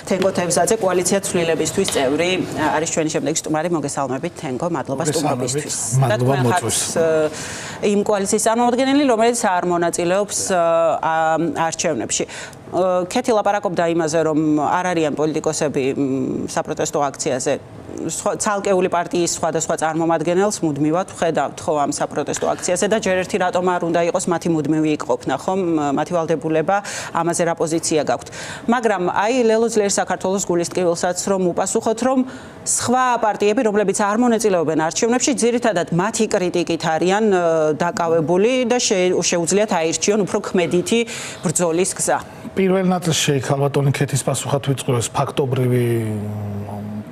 თენგო თევზაძე კოალიცია ცვლილებისთვის წევრი არის ჩვენი შემდეგი სტუმარი. მოგესალმებით თენგო, მადლობა სტუმრობისთვის. და თქვენ ხართ იმ კოალიციის წარმომადგენელი, რომელიც არ მონაწილეობს არჩევნებში. ქეთი ლაპარაკობდა იმაზე, რომ არ არიან პოლიტიკოსები საპროტესტო აქციაზე. ცალკეული პარტიის სხვადასხვა წარმომადგენელს მუდმივად ხედავთ ხო ამ საპროტესტო აქციაზე და ჯერ ერთი რატომ არ უნდა იყოს მათი მუდმივი იქყოფნა ხომ მათი ვალდებულება ამაზე რა პოზიცია გაქვთ მაგრამ აი ლელო ძლიერ საქართველოს გულის ტკივილსაც რომ უპასუხოთ რომ სხვა პარტიები რომლებიც არ მონაწილეობენ არჩევნებში ძირითადად მათი კრიტიკით არიან დაკავებული და შეუძლიათ აირჩიონ უფრო ქმედითი ბრძოლის გზა პირველ ნაწილში ქალბატონი ქეთის პასუხად ვიწყოს ფაქტობრივი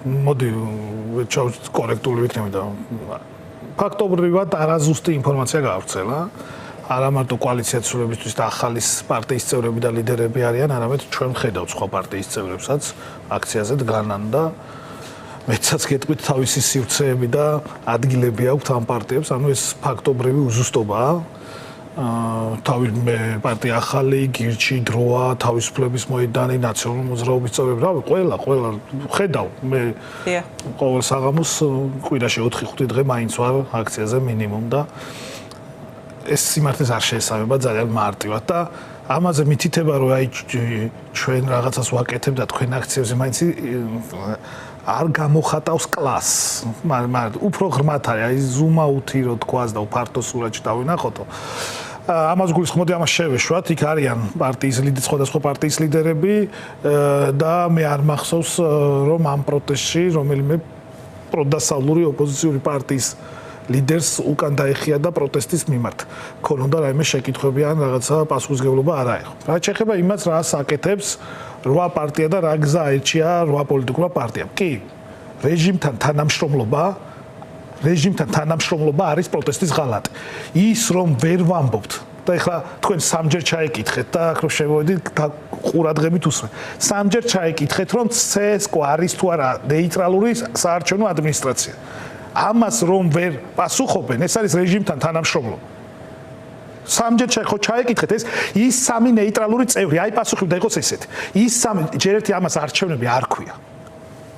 მოდი კორექტული ვიქნები და ფაქტობრივად არაზუსტი ინფორმაცია გაავრცელა არა მარტო კოალიცია ცვლილებისთვის და ახალი პარტიის წევრები და ლიდერები არიან არამედ ჩვენ ხედავთ სხვა პარტიის წევრებსაც აქციაზე დგანან და მეცაც გეტყვით თავისი სივრცეები და ადგილები აქვთ ამ პარტიებს ანუ ეს ფაქტობრივი უზუსტობაა თავის პარტია ახალი გირჩი დროა თავისუფლების მოედანი ნაციონალური მოძრაობის წევრები რავი ყველა ხედავ მე ყოველ საღამოს კვირაში 4-5 დღე მაინც ვარ აქციაზე მინიმუმ და ეს სიმართლეს არ შეესაბამება ძალიან მარტივად და ამაზე მითითება რომ აი ჩვენ რაღაცას ვაკეთებ და თქვენ აქციებზე მაინც არ გამოხატავს კლასს მაგრამ უფრო ღრმათ არის აი ზუმაუთი რო თქვას და უფართო სურათში დავინახოთო ამას გულისხმობდი ამას შევეშვათ იქ არიან პარტიის ლიდერები სხვადასხვა პარტიის ლიდერები და მე არ მახსოვს რომ ამ პროტესტში რომელიმე პროდასავლური ოპოზიციური პარტიის ლიდერს უკან დაეხია და პროტესტის მიმართ ქონოდა რაიმე შეკითხვები ან რაღაცა პასუხისმგებლობა არ აიღო რა შეეხება იმას რას აკეთებს 8 პარტია და რა გზა აირჩია 8 პოლიტიკურმა პარტიამ კი რეჟიმთან თანამშრომლობა არის პროტესტის ღალატი ის რომ ვერ ვამბობთ და ეხლა თქვენ სამჯერ ჩაიკითხეთ და აქ რომ შევიდით ყურადღებით უსმენ სამჯერ ჩაიკითხეთ რომ CSKO არის თუ არა ნეიტრალური საარჩევნო ადმინისტრაცია ამას რომ ვერ პასუხობენ ეს არის რეჟიმთან თანამშრომლობა სამჯერ ჩაიკითხეთ ეს ის სამი ნეიტრალური წევრი აი პასუხი უნდა იყოს ესეთი ის სამი ჯერ ერთი ამას არჩევნები არ ქვია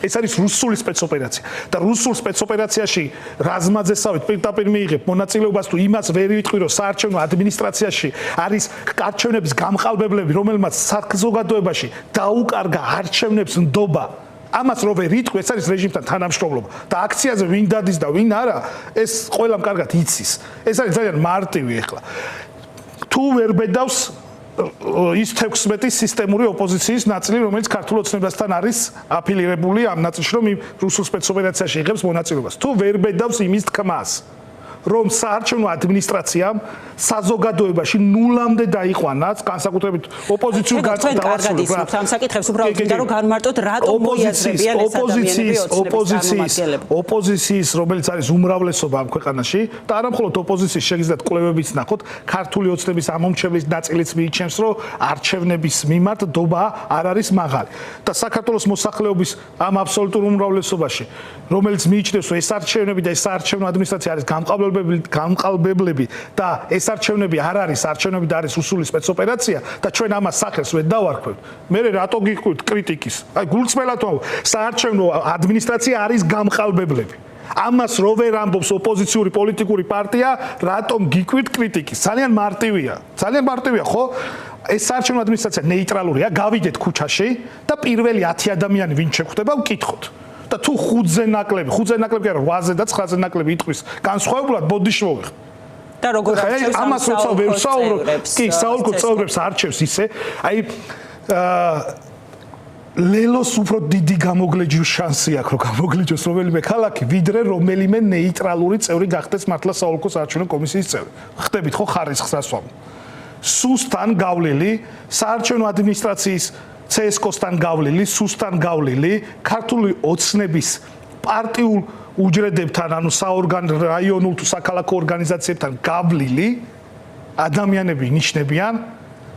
ეს არის რუსული სპეცოპერაცია და რუსულ სპეცოპერაციაში რაზმაძესავით პირდაპირ მიიღებ მონაწილეობას თუ იმას ვერ ვიტყვი რომ საარჩევნო ადმინისტრაციაში არის არჩევნების გამყალბებლები რომელმაც საზოგადოებაში დაუკარგა არჩევნებს ნდობა ამას რო ვერ იტყვი ეს არის რეჟიმთან თანამშრომლობა და აქციაზე ვინ დადის და ვინ არა ეს ყველამ კარგად იცის ეს არის ძალიან მარტივი ახლა თუ ვერ ბედავს ის 16 სისტემური ოპოზიციის ნაწილი რომელიც ქართულ ოცნებასთან არის აფილირებული ამ ნაწილში რომ რუსულ სპეცოპერაციაში იღებს მონაწილეობას თუ ვერ ბედავს იმის თქმას რომ საარჩევნო ადმინისტრაციამ საზოგადოებაში ნულამდე დაიყვანა განსაკუთრებით ოპოზიციურ გადაწყვეტილებას ამ საკითხებს უბრალოდ მინდა რომ განმარტოთ რატომ მოიაზრებიან ეს ადამიანები ოპოზიციის რომელიც არის უმრავლესობა ამ ქვეყანაში და არა მხოლოდ ოპოზიციის შეგიძლიათ კვლევებიც ნახოთ ქართული ოცნების ამომრჩევლის ნაწილიც მიიჩნევს რომ არჩევნების მიმართ დობა არ არის მაღალი და საქართველოს მოსახლეობის ამ აბსოლუტურ უმრავლესობაში რომელიც მიიჩნევს რომ ეს არჩევნები და ეს საარჩევნო ადმინისტრაცია არის გამყალბებლები და ეს არჩევნები არ არის არჩევნები და არის რუსული სპეცოპერაცია და ჩვენ ამას სახელს ვერ დავარქვევთ. მე რატო გიყვით კრიტიკის? აი გულწრფელად საარჩევნო ადმინისტრაცია არის გამყალბებლები. ამას რო ვერ ამბობს ოპოზიციური პოლიტიკური პარტია, რატომ გიყვით კრიტიკის? ძალიან მარტივია, ხო? ეს საარჩევნო ადმინისტრაცია ნეიტრალურია, გავიდეთ ქუჩაში და პირველი 10 ადამიანი ვინ შეხვდება, ვკითხოთ. და თუ 5-ზე ნაკლები კი არა 8-ზე და 9-ზე ნაკლები იტყვის განსხვავებულად ბოდიში მოვიხ და როგორ არჩევს ამას როცა ვერ ვსაუბრობ კი საოლქო წევრებს არჩევს ისე აი ლელოს უფრო დიდი გამოგლეჯოს შანსი აქვს რომ გამოგლეჯოს რომელიმე ქალაქი ვიდრე რომელიმე ნეიტრალური წევრი გახდეს მართლა საოლქო საარჩევნო კომისიის წევრი ხდებით ხო ხარისხს ასვამ სუსთან გავლილი საარჩევნო ადმინისტრაციის CSKO-სთან გავლილი, SUS-თან გავლილი, ქართული ოცნების პარტიულ უჯრედებთან, ანუ რაიონულ თუ საქალაქო ორგანიზაციებთან გავლილი ადამიანები ნიშნებიან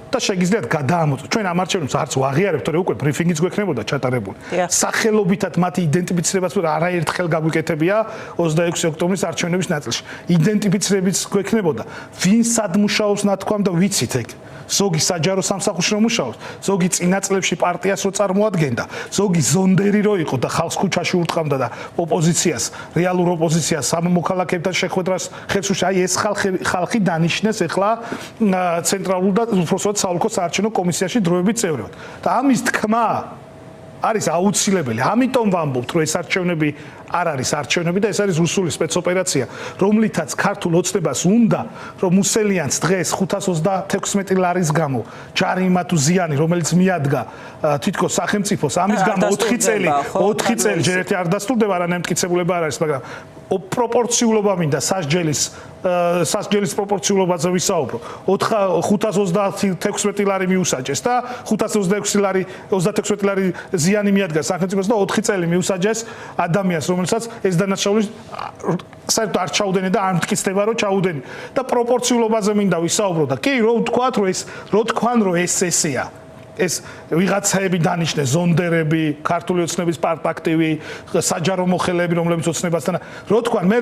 და შეგიძლიათ გადაამოწმოთ. ჩვენ ამ არჩევნებს არც ვაღიარებთ, თორე უკვე ბრიფინგიც გვექნებოდა ჩატარებული. სახელობითად მათი იდენტიფიცირებაც არაერთხელ გაგვიკეთებია 26 ოქტომბრის არჩევნების ნაწილში. იდენტიფიცირებიც გვექნებოდა. ვინ სად მუშაობს ნათქვამ და ვიცით ეგ. ზოგი საჯარო სამსახურში რომ მუშაობს, ზოგი წინა წლებში პარტიას რო წარმოადგენდა, ზოგი ზონდერი რო იყო და ხალხს ქუჩაში ურტყამდა და ოპოზიციას, რეალურ ოპოზიციას, სამოქალაქეებთან შეხვედრას ხელს უშლა. აი ეს ხალხი დანიშნეს ახლა ცენტრალურ და უпроსოდ საოლქო საარჩევნო კომისიაში დროებით წევრად. და ამის თქმა არის აუცილებელი. ამიტომ ვამბობთ, რომ ეს არჩევნები არ არის არჩევნები და ეს არის რუსული სპეცოპერაცია, რომლითაც ქართულ ოცნებას უნდა, რომ უსელიანს დღეს 526 ლარის გამო ჯარიმა თუ ზიანი, რომელიც მიადგა თითქოს სახელმწიფოს, ამის გამო 4 წელი ჯერ ერთი არ დასტურდება, არა ნემტკიცებულება არ არის, მაგრამ პროპორციულობა მინდა სასჯელის პროპორციულობაზე ვისაუბრო. 526 ლარი მიუსაჯეს და 526 ლარი ზიანი მიადგა სახელმწიფოს და 4 წელი მიუსაჯეს ადამიანს, რომელსაც ეს დანაშაული საერთოდ არ ჩაუდენე და არ მტკიცდება რომ ჩაუდენი და პროპორციულობაზე მინდა ვისაუბრო და კი რო ვთქვათ რომ ეს ესეა ეს ვიღაცაები დანიშნეს ზონდერები, ქართული ოცნების პარტაქტივი, საჯარო მოხელეები, რომლებიც ოცნებასთან რო თქვან, მე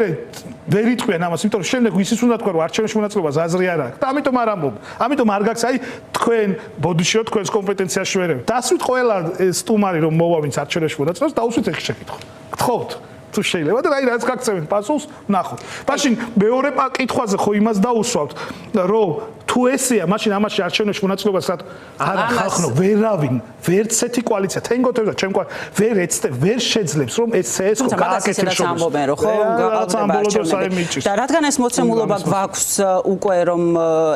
ვერ იტყვიან ამას, იმიტომ რომ შემდეგ ისიც უნდა თქვა, რომ არჩევნებში მონაწილეობას აზრი არ აქვს. და ამიტომ არ ამბობ. ამიტომ არ გაქვს, აი თქვენ ბოდიშიო თქვენს კომპეტენციაში ვერევით. დასვით ყველა სტუმარი რომ მოვა ვინც არჩევნებში მონაწილეობს, დაუსვით ეგ შეკითხვა. გთხოვთ. თუ შეიძლება და აი რაც გაგწევენ პასუხს, ნახოთ. მაშინ მეორე კითხვაზე ხო იმას დაუსვავთ, რომ თუ ესეა, მაშინ ამაში არჩევნებში მონაწილეობას არა ხალხო, ვერავინ, ვერც ერთი კოალიცია, თენგოთებდა, ჩემ ვერ ეცდებ, ვერ შეძლებს, რომ ეს ხო გააკეთებს შორის. ხო, გააკეთებს. და რადგან ეს მოცემულობა გვაქვს უკვე, რომ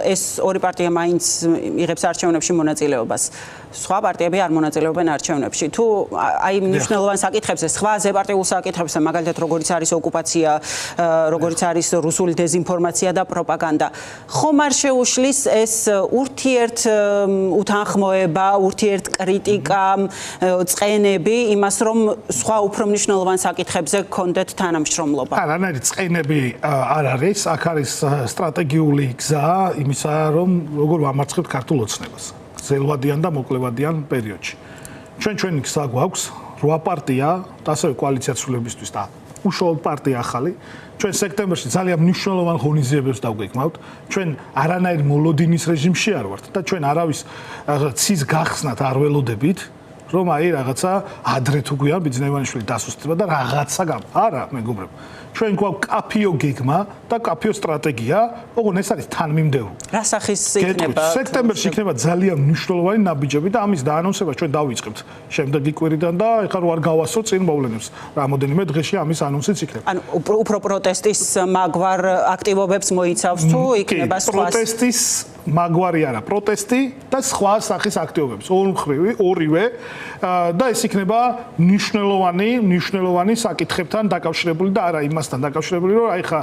ეს ორი პარტია მაინც იღებს არჩევნებში მონაწილეობას. სხვა პარტიები არ მონაწილეობენ არჩევნებში. თუ აი მნიშვნელოვან საკითხებზე, სხვა ზეპარტიულ საკითხებზე, მაგალითად როგორიც არის ოკუპაცია, როგორიც არის რუსული დეზინფორმაცია და პროპაგანდა, ხომ არ შეუშლის ეს ურთიერთ უთანხმოება, ურთიერთ კრიტიკა, წყენები იმას, რომ სხვა უფრო მნიშვნელოვან საკითხებზე გქონდეთ თანამშრომლობა? არანაირი წყენები არ არის, აქ არის სტრატეგიული გზა იმისა, რომ როგორ ვამარცხებთ ქართულ ოცნებას. ზელვადიან და მოკლევადიან პერიოდში. ჩვენი გზა გვაქვს 8 პარტია და ასევე კოალიცია ცვლილებისთვის და უშუალოდ პარტია ახალი. ჩვენ სექტემბერში ძალიან მნიშვნელოვან ღონისძიებებს დავგეგმავთ. ჩვენ არანაირ მოლოდინის რეჟიმში არ ვართ და ჩვენ არავის ცის გახსნათ არ ველოდებით, რომ აი რაღაცა ადრე თუ გვიან ბიძინევანიშვილი დასუსტება და რაღაცა არა, მეგობრებო. ჩვენ გვაქვს კაფიო გეგმა და კაფიო სტრატეგია, ოღონდ ეს არის თანმიმდევრო. რა სახის იქნება? სექტემბერში იქნება ძალიან მნიშვნელოვანი ნაბიჯები და ამის დაანონსება ჩვენ დავიწყებთ შემდეგი კვირიდან და ეხლა რო არ გავასწრო წინ მოვლენებს. რამოდენიმე დღეში ამის ანონსიც იქნება. ანუ უფრო პროტესტის მაგვარ აქტივობებს მოიცავს თუ იქნება სხვა პროტესტის მაგვარი არა, პროტესტი და სხვა სახის აქტივობებს. ორივე და ეს იქნება მნიშვნელოვანი საკითხებთან დაკავშირებული და არა იმასთან დაკავშირებული, რომ აი ხა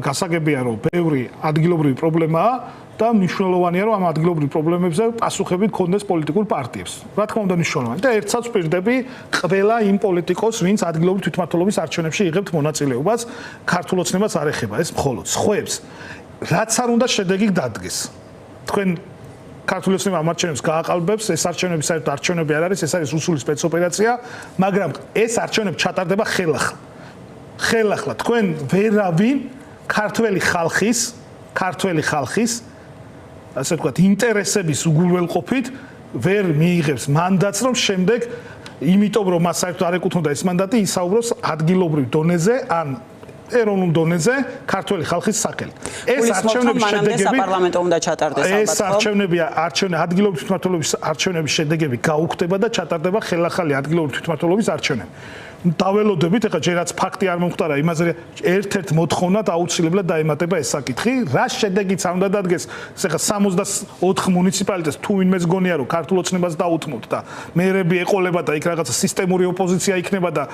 გასაგებია, რომ ბევრი ადგილობრივი პრობლემაა და მნიშვნელოვანია, რომ ამ ადგილობრივ პრობლემებზე პასუხები გქონდეს პოლიტიკურ პარტიებს. რა თქმა უნდა მნიშვნელოვანი და ერთსაც ვპირდები ყველა იმ პოლიტიკოს, ვინც ადგილობრივ თვითმმართველობის არჩევნებში იღებთ მონაწილეობას, ქართულ ოცნებას არ ეხება ეს მხოლოდ სხვებს. რაც არ უნდა შედეგი დადგეს. თქვენ ქართული ოცნება ამ არჩევნებს გააყალბებს, ეს არჩევნები საერთოდ არჩევნები არ არის, ეს არის რუსული სპეცოპერაცია, მაგრამ ეს არჩევნები ჩატარდება ხელახლა. თქვენ ვერავინ ქართველი ხალხის ასე ვთქვათ, ინტერესების უგულველყოფით ვერ მიიღებს მანდატს, რომ შემდეგ იმიტომ რომ მას საერთოდ არ ეკუთვნოდა ეს მანდატი, ისაუბროს ადგილობრივ დონეზე ან ეროვნულ დონეზე ქართველი ხალხის სახელით. ეს არჩევნების შედეგები საპარლამენტო უნდა ჩატარდეს ალბათ. ეს ადგილობრივ თვითმმართველობის არჩევნების შედეგები გაუქმდება და ჩატარდება ხელახალი ადგილობრივ თვითმმართველობის არჩევნები. დაველოდებით, ეხლა ჯერაც ფაქტი არ მომხდარა, იმაზე ერთ-ერთ მოთხოვნად აუცილებლად დაემატება ეს საკითხი. რა შედეგიც არ უნდა დადგეს, ეხლა 64 მუნიციპალიტეტს თუ ვინმეს გონია, რომ ქართულ ოცნებას დაუთმოთ და მეერები ეყოლება და იქ რაღაცა სისტემური ოპოზიცია იქნება და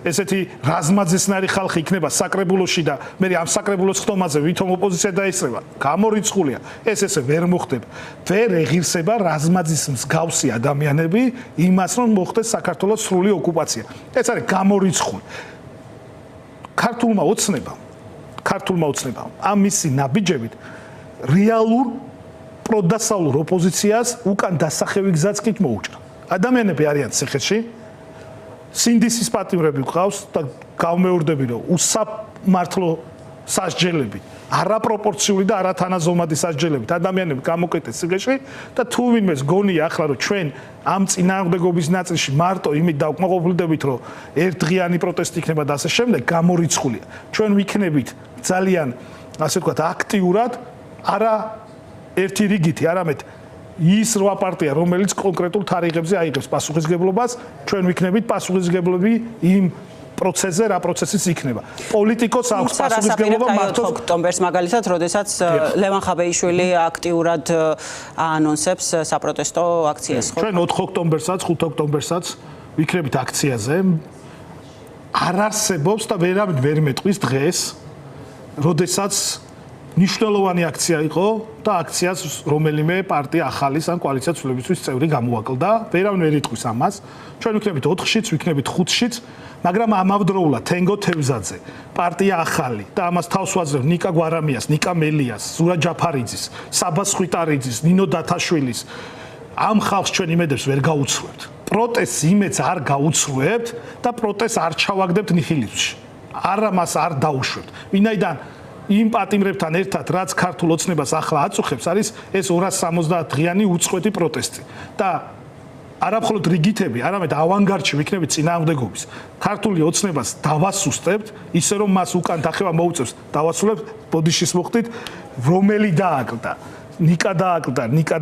ესეთი რაზმაძესნარი ხალხი იქნება საკრებულოში და მე ამ საკრებულოს ხტომაზე ვითომ ოპოზიცია დაესწრება. გამორიცხულია. ეს ესე ვერ მოხდება. ვერ ეღირსება რაზმაძის მსგავსი ადამიანები იმას, რომ მოხდეს საქართველოს სრული ოკუპაცია. ეს არის გამორიცხული. ქართულმა ოცნებამ ამ მისი ნაბიჯებით რეალურ პროდასავლურ ოპოზიციას უკან დასახევი გზაც კი მოუჭრა. ადამიანები არიან ციხეში. სინდისის პატიმრები ყავს და გავმეორდები რომ უსამართლო სასჯელები, არაპროპორციული და არათანაზომადი სასჯელებით ადამიანები გამოკეტეს ციხეში და თუ ვინმეს გონია ახლა რომ ჩვენ ამ წინააღმდეგობის ნაწილში მარტო იმით დავკმაყოფილდებით რომ ერთდღიანი პროტესტი იქნება და ასე შემდეგ გამორიცხულია. ჩვენ ვიქნებით ძალიან ასე ვთქვათ აქტიურად არა ერთი რიგითი, არამედ ის 8 პარტია, რომელიც კონკრეტულ თარიღებზე აიღებს პასუხისმგებლობას, ჩვენ ვიქნებით პასუხისმგებლები იმ პროცესზე, რა პროცესიც იქნება. პოლიტიკოს აქვს პასუხისმგებლობა მართოს ოქტომბერს მაგალითად, როდესაც ლევან ხაბეიშვილი აქტიურად აანონსებს საპროტესტო აქციას, ხო? ჩვენ 4 ოქტომბერსაც, 5 ოქტომბერსაც ვიქნებით აქციაზე. არ არსებობს და ვერავინ ვერ მეტყვის დღეს, როდესაც ნიშნულოვანი აქცია იყო და აქციას რომელიმე პარტია ახალის ან კოალიცია ცვლილებისთვის წევრი გამოაკლდა. ვერავინ ვერ იტყვის ამას. ჩვენ ვიქნებით 4-შიც, ვიქნებით 5-შიც, მაგრამ ამავდროულად თენგო თევზაძე, პარტია ახალი და ამას თავს ვაძლევ ნიკა გვარამიას, ნიკა მელიას, ზურა ჯაფარიძის, საბა სხვითარიძის, ნინო დათაშვილის ამ ხალხს ჩვენ იმედებს ვერ გაუცრუებთ. პროტესტს იმედს არ გაუცრუებთ და პროტესტს არ ჩავაგდებთ ნიჰილიზმში. არა მას არ დაუშვებთ. ვინაიდან იმ პატიმრებთან ერთად რაც ქართულ ოცნებას ახლა აწუხებს არის ეს 270 დღიანი უწყვეტი პროტესტი და არა მხოლოდ რიგითები, არამედ ავანგარდში ვიქნებით წინააღმდეგობის. ქართული ოცნებას დავასუსტებთ, ისე რომ მას უკან დახევა მოუწევს. დავასრულებთ ბოდიშის მოხდით, რომელი დააკლდა. ნიკა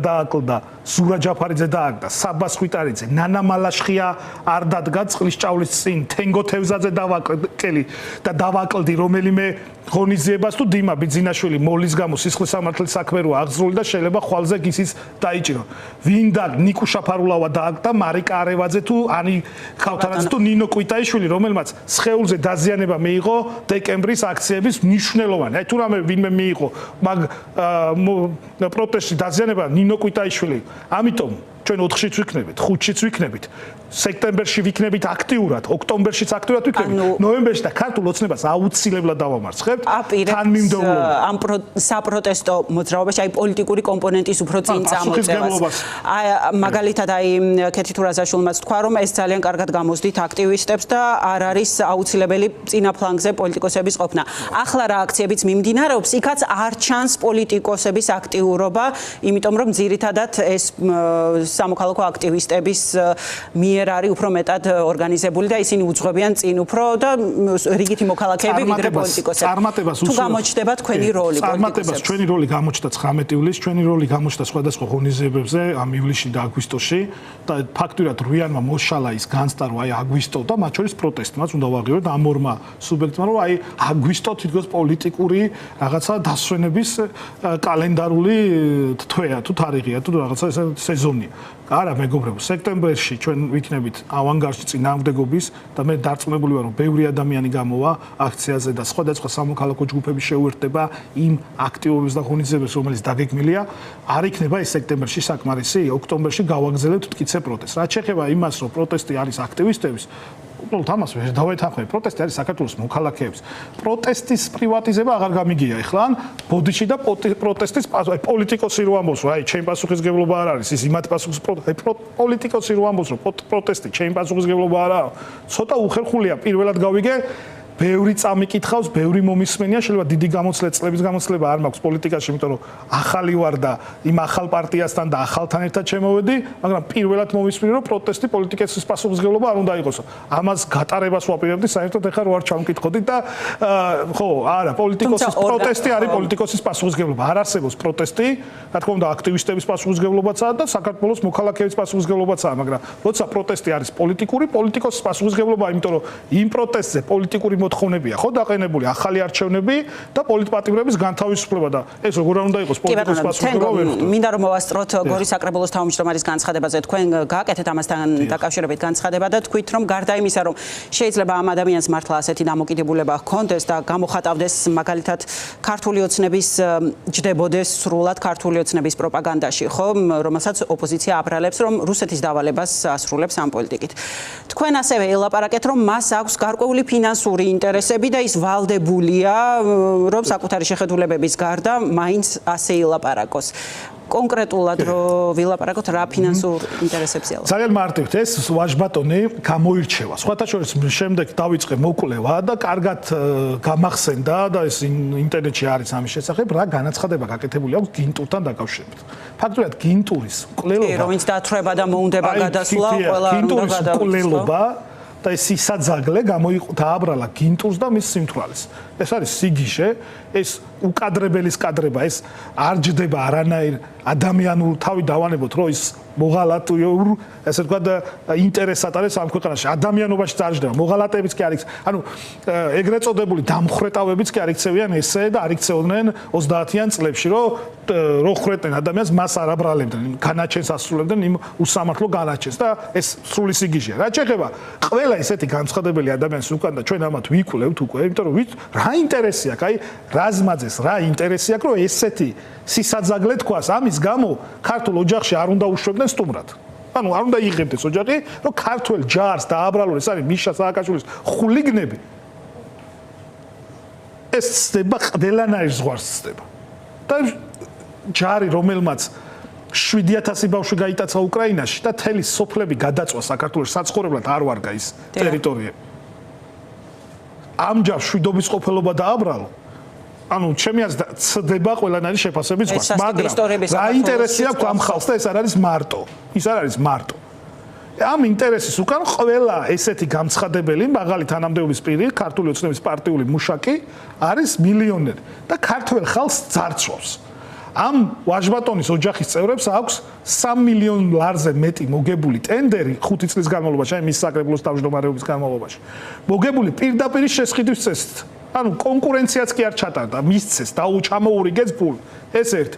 დააკლდა, ზურა ჯაფარიძე დააკლდა, საბა სხვითარიძე, ნანა მალაშხია არ დადგა წყლის ჭავლის წინ, თენგო თევზაძე დავაკლდი და დავაკლდი რომელიმე ღონისძიებას თუ დიმა ბიძინაშვილი მოლის გამო სისხლის სამართლის საქმე როა აღძრული და შეიძლება ხვალზე გისის დაიჭირო. ვინ და ნიკუშა ფარულავა დააკლდა, მარიკა არევაძე თუ ანი ქავთარაძე თუ ნინო კვიტაიშვილი, რომელმაც სხეულზე დაზიანება მიიღო დეკემბრის აქციების მნიშვნელოვანი. აი თუ რამე ვინმე მიიღო მაგ პროტესტში დაზიანება ნინო კვიტაიშვილი. ამიტომ ჩვენ 4-შიც ვიქნებით, 5-შიც ვიქნებით, სექტემბერში ვიქნებით აქტიურად, ოქტომბერშიც აქტიურად ვიქნებით, ნოემბერში და ქართულ ოცნებას აუცილებლად დავამარცხებთ. ამ საპროტესტო მოძრაობაში აი პოლიტიკური კომპონენტის უფრო წინ წამოწევას. მაგალითად აი ქეთი თურაზაშვილმაც თქვა რომ ეს ძალიან კარგად გამოსდით აქტივისტებს და არ არის აუცილებელი წინა ფლანგზე პოლიტიკოსების ყოფნა. ახლა რა აქციებიც მიმდინარეობს, იქაც არ ჩანს პოლიტიკოსების აქტიურობა, იმიტომ რომ ძირითადად ეს სამოქალაქო აქტივისტების მიერ არის უფრო მეტად ორგანიზებული და ისინი უძღვებიან წინ უფრო და რიგითი მოქალაქეები ვიდრე პოლიტიკოსები. თუ გამოჩნდება თქვენი როლი პოლიტიკოსებს? ჩვენი როლი გამოჩნდა 19 ივლისს, ჩვენი როლი გამოჩნდა სხვადასხვა ღონისძიებებზე ამ ივლისში და აგვისტოში და ფაქტურად რუიანმა მოსშალა ის განცდა რომ აი აგვისტო და მათ შორის პროტესტმაც უნდა ვაღიაროთ ამ ორმა სუბიექტმა რომ აი აგვისტო თითქოს პოლიტიკური რაღაცა დასვენების კალენდარული თვეა თუ თარიღია თუ რაღაცა სეზონია. არა მეგობრებო, სექტემბერში ჩვენ ვიქნებით ავანგარდში წინააღმდეგობის და მე დარწმუნებული ვარ რომ ბევრი ადამიანი გამოვა აქციაზე და სხვადასხვა სამოქალაქო ჯგუფები შეუერთდება იმ აქტივობებს და ღონისძიებებს რომელიც დაგეგმილია. არ იქნება ეს სექტემბერში საკმარისი, ოქტომბერში გავაგრძელებთ მტკიცე პროტესტს. რაც შეეხება იმას რომ პროტესტი არის აქტივისტების უბრალოდ ამას ვერ დავეთანხმები. პროტესტი არის საქართველოს მოქალაქეების. პროტესტის პრივატიზება აღარ გამიგია ეხლა. ბოდიში და პროტესტის პოლიტიკოსი რო ამბობს, აი, ჩემი პასუხისმგებლობა არ არის, ის იმათ პოლიტიკოსი რო ამბობს, რომ პროტესტი ჩემი პასუხისმგებლობა არა. ცოტა უხერხულია პირველად გავიგე. ბევრი წამიკითხავს, ბევრი მომისმენია, შეიძლება დიდი წლების გამოცდილება არ მაქვს პოლიტიკაში, იმიტომ რომ ახალი ვარ და იმ ახალ პარტიასთან და ახალთან ერთად შემოვედი, მაგრამ პირველად მომისმენი რომ პროტესტი პოლიტიკის პასუხისმგებლობა არ უნდა იყოს. ამას გატარებას ვაპირებდი, საერთოდ ეხლა რო არ ჩავმკითხოდით და ხო, არა, პოლიტიკოსის პროტესტი არის პოლიტიკოსის პასუხისმგებლობა. არ არსებობს პროტესტი, რა თქმა უნდა, აქტივისტების პასუხისმგებლობაცაა და საქართველოს მოქალაქეების პასუხისმგებლობაცაა, მაგრამ როცა პროტესტი არის პოლიტიკოსის პასუხისმგებლობა, იმიტომ რომ იმ პროტესტზე პოლიტიკური მოთხოვნებია ხო დაყენებული ახალი არჩევნები და პოლიტპატიმრების განთავისუფლება და ეს როგორ არ უნდა იყოს პოლიტიკოს პასუხისმგებლობა ვერ ხვდები. მინდა რომ მოვასწროთ გორის საკრებულოს თავმჯდომარის განცხადებაზე თქვენ გააკეთეთ ამასთან დაკავშირებით განცხადება და თქვით რომ გარდა იმისა რომ შეიძლება ამ ადამიანს მართლა ასეთი დამოკიდებულება ჰქონდეს და გამოხატავდეს მაგალითად ქართული ოცნების ჯდებოდეს სრულად ქართული ოცნების პროპაგანდაში ხო რომელსაც ოპოზიცია აბრალებს რომ რუსეთის დავალებას ასრულებს ამ პოლიტიკით. თქვენ ასევე ელაპარაკეთ რომ მას აქვს გარკვეული ფინანსური ინტერესები და ის ვალდებულია რომ საკუთარი შეხედულებების გარდა მაინც ასე ილაპარაკოს. კონკრეტულად რომ ვილაპარაკოთ რა ფინანსურ ინტერესებზე ალბათ. ძალიან მარტივად ეს ვაჟბატონი გამოირჩევა. სხვათა შორის შემდეგ დავიწყე მოკვლევა და კარგად გამახსენდა და ეს ინტერნეტში არის ამის შესახებ რა განაცხადება გაკეთებული აქვს გინტურთან დაკავშირებით. ფაქტობრივად გინტურის მკვლელობა რომიც დათრება და მოუნდება გადასვლა ყველა არ უნდა გადავიწყო. და ეს სისაძაგლე დააბრალა გინტურს და მის სიმთვრალეს. ეს არის სიგიჟე, ეს უკადრებელის კადრება, ეს არ ჯდება არანაირ ადამიანურ თავი დავანებოთ, რომ ის მოღალატეურ, ესე ვთქვათ, ინტერესად არის ამ ქვეყანაში. ადამიანობაში არ ჯდება, მოღალატეებიც კი არ იქცევენ. ანუ ეგრეთ წოდებული დამხრეტავებიც კი არ იქცევიან ესე და არ იქცეოდნენ 30-იან წლებში, რომ ხრეტენ ადამიანს, მას არ აბრალებდნენ, განაჩენს ასრულებდნენ იმ უსამართლო განაჩენს და ეს სრული სიგიჟეა. რაც შეეხება ყველა ესეთი განცხადებელი ადამიანს უკან და ჩვენ ამათ ვიკვლევთ უკვე, იმიტომ რომ რა ინტერესი აქვს, აი რაზმაძეს რა ინტერესი აქვს, რომ ესეთი სისაძაგლე თქვას, ამის გამო ქართულ ოჯახში არ უნდა უშვებდნენ სტუმრად. ანუ არ უნდა იღებდეს ოჯახი, რომ ქართულ ჯარს დააბრალონ, ეს არის მიშა სააკაშვილის ხულიგნები. ეს ცდება ყველანაირ ზღვარს ცდება. და ჯარი, რომელმაც 7000 ბავშვი გაიტაცა უკრაინაში და თელი სოფლები გადაწვა საქართველოს საცხოვრებლად არ ვარგა ის ტერიტორიები. ამ ჯარს შვიდობის ყოფილობა დააბრალო. ანუ ჩემი აზრით ცდება ყველანაირი შეფასების ზღვარს, მაგრამ რა ინტერესი აქვს ამ ხალხს და ეს არ არის მარტო. ის არ არის მარტო. ამ ინტერესის უკან ყველა ესეთი გამცხადებელი, მაღალი თანამდებობის პირი, ქართული ოცნების პარტიული მუშაკი არის მილიონერი და ქართველ ხალხს ძარცვავს. ამ ვაჟბატონის ოჯახის წევრებს აქვს 3 მილიონ ლარზე მეტი მოგებული ტენდერი 5 წლის განმავლობაში, აი მის საკრებულოს თავმჯდომარეობის განმავლობაში. მოგებული პირდაპირ შესყიდვის წესით. ანუ კონკურენციაც კი არ ჩატარდა, მისცეს ჩამოურიგეს ფული. ეს ერთ.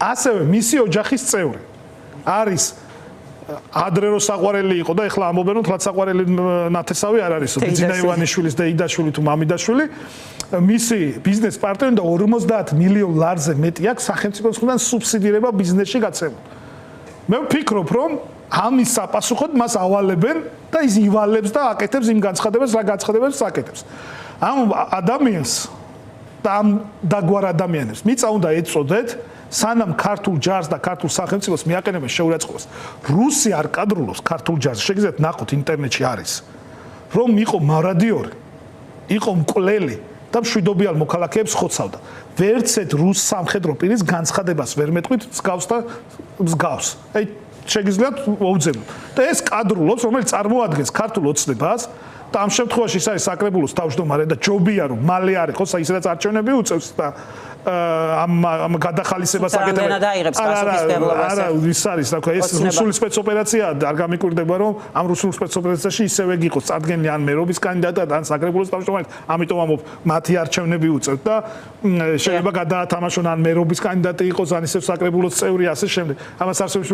ასევე მისი ოჯახის წევრი არის ადრე რო საყვარელი იყო და ეხლა ამობენ რომ თლაც საყვარელი ნათესავი არ არის, ბიძინა ივანიშვილის დეიდაშვილი თუ მამიდაშვილი. მისი ბიზნეს პარტნიორი და 50 მილიონ ლარზე მეტი აქვს სახელმწიფოს მხრიდან სუბსიდირება ბიზნესში გაცემული. მე ვფიქრობ, რომ ამის საპასუხოდ მას ავალებენ და ის ივალებს და აკეთებს იმ განცხადებას, რა განცხადებებს აკეთებს. ამ ადამიანს და ამ დაგვარ ადამიანებს მიწა უნდა ეწოდეთ, სანამ ქართულ ჯარს და ქართულ სახელმწიფოს მიაყენებენ შეურაცხყოფას. რუსი არ კადრულობს ქართულ ჯარს, შეგიძლიათ ნახოთ ინტერნეტში არის. რომ იყო მარადიორი, იყო მკვლელი და მშვიდობიან მოქალაქეებს ხოცავდა. ვერცეთ რუს სამხედრო პირის განცხადებას ვერ მეტყვით მსგავს და მსგავს. აი შეგიძლიათ მოვძებნოთ. და ეს კადრულობს, რომელიც წარმოადგენს ქართულ ოცნებას და ამ შემთხვევაში ის არის საკრებულოს თავმჯდომარე და ჯობია რომ მალე არ იყოს, აი სადაც არჩევნები უწევს და ამ გადახალისებას აკეთებენ. არა, ის არის, რა ქვია, ეს რუსული სპეცოპერაცია არ გამიკვირდება, რომ ამ რუსულ სპეცოპერაციაში ისევე გიყოს წარდგენილი ან მერობის კანდიდატად, ან საკრებულოს თავმჯდომარედ, ამიტომ ამობ მათი არჩევნები უწევთ და შეიძლება გადაათამაშონ ან მერობის კანდიდატი იყოს, ან ისევ საკრებულოს წევრი, ასე შემდეგ. ამას არსებობს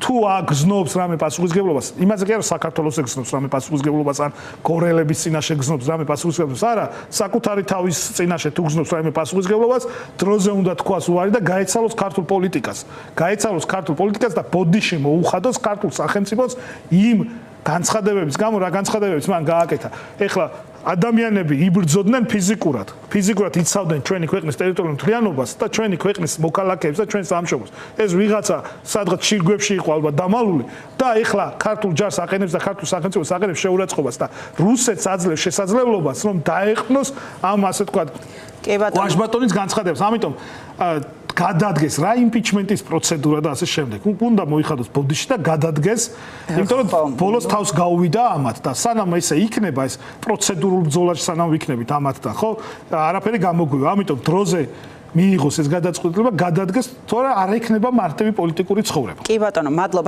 თუ აგზნობს რამე პასუხისგებლობას, იმაზე კი არა საქართველოს ეგზნობს რამე პასუხისგებლობას, ან გორელების წინაშე გზნობს რამე პასუხისგებლობას, არა, საკუთარი თავის წინაშე თუ გზნობს რამე პასუხისგებლობას, დროზე უნდა თქვას უარი და გაეცალოს ქართულ პოლიტიკას. გაეცალოს ქართულ პოლიტიკას და ბოდიში მოუხადოს ქართულ სახელმწიფოს იმ განცხადებების გამო, რა განცხადებებს მან გააკეთა. ეხლა ადამიანები იბრძოდნენ ფიზიკურად. ფიზიკურად იცავდნენ ჩვენი ქვეყნის ტერიტორიულ მთლიანობას და ჩვენი ქვეყნის მოქალაქეებს და ჩვენს სამშობლოს. ეს ვიღაცა სადღაც შირგვებში იყო ალბათ დამალული და ეხლა ქართულ ჯარს აყენებს და ქართულ სახელმწიფოს აყენებს შეურაცხყოფას და რუსეთს აძლევს შესაძლებლობას რომ დაეყნოს ამ ასე ვთქვათ ვაჟბატონის განცხადებას. ამიტომ გადადგეს რა იმპიჩმენტის პროცედურა და ასე შემდეგ. უნდა მოიხადოს ბოდიში და გადადგეს, იმიტომ რომ ბოლოს თავს გაუვიდა ამათ და სანამ ესე იქნება ეს პროცედურულ ბრძოლაში სანამ ვიქნებით ამათთან, ხო? არაფერი გამოგვივა. ამიტომ დროზე მიიღოს ეს გადაწყვეტილება, გადადგეს, თორე არ ექნება მარტივი პოლიტიკური ცხოვრება. კი ბატონო, მადლობა.